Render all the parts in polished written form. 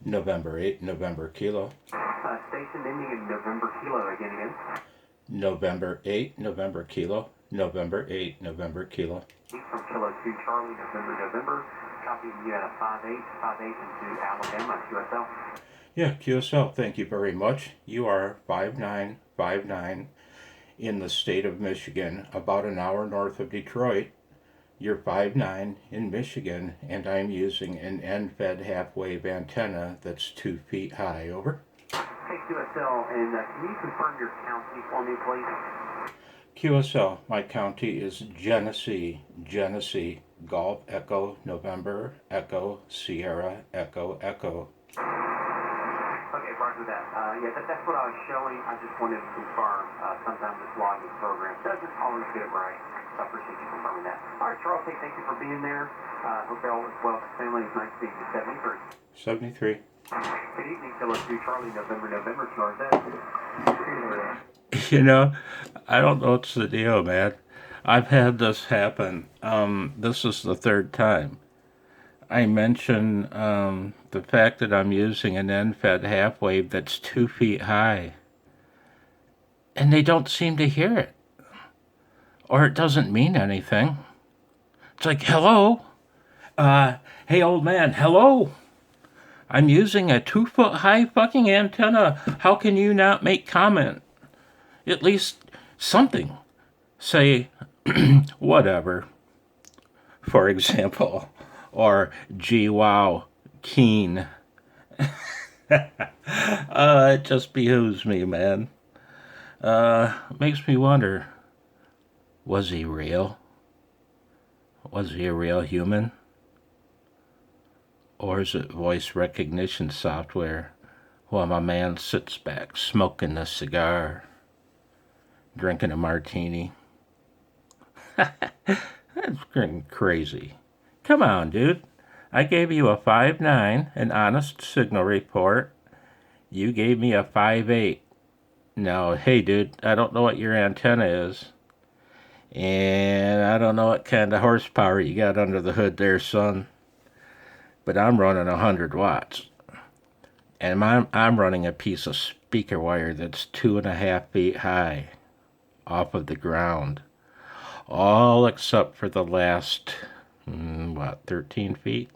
November 8, November Kilo. Station ending in November Kilo again. November 8, November Kilo. November 8, November Kilo. From Kilo 2 Charlie, November. Copying you at a 5858 into Alabama, QSL. Yeah, QSL, thank you very much. You are 5959 in the state of Michigan, about an hour north of Detroit. You're 5'9" in Michigan, and I'm using an end-fed half-wave antenna that's 2 feet high. Over. Hey, QSL, and can you confirm your county for me, please? QSL, my county is Genesee, Golf Echo, November, Echo, Sierra, Echo, Echo. Okay, roger that. That's what I was showing. I just wanted to confirm. Sometimes this logging program doesn't always get it right. So I appreciate you confirming that. All right, Charles, hey, thank you for being there. Hope all is well. Family, it's nice seeing you. 73. 73. Good evening, Kilo 2 Charlie, November, QRZ. You know, I don't know what's the deal, man. I've had this happen. This is the third time. I mentioned the fact that I'm using an end-fed half-wave that's 2 feet high. And they don't seem to hear it. Or it doesn't mean anything. It's like, hello? Hey, old man, hello? I'm using a 2-foot-high fucking antenna. How can you not make comment? At least something. Say, whatever, for example. Or, gee, wow, keen. It just behooves me, man. Makes me wonder, was he real? Was he a real human? Or is it voice recognition software while my man sits back smoking a cigar, drinking a martini? That's crazy. Come on, dude. I gave you a 5'9", an honest signal report. You gave me a 5'8". Now, hey, dude, I don't know what your antenna is. And I don't know what kind of horsepower you got under the hood there, son. But I'm running 100 watts. And I'm running a piece of speaker wire that's 2.5 feet high off of the ground. All except for the last, 13 feet?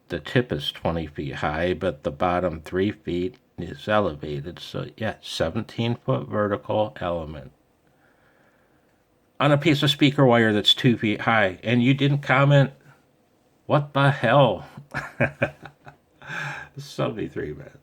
The tip is 20 feet high, but the bottom 3 feet is elevated. So, yeah, 17-foot vertical element on a piece of speaker wire that's 2 feet high. And you didn't comment? What the hell? 73, man.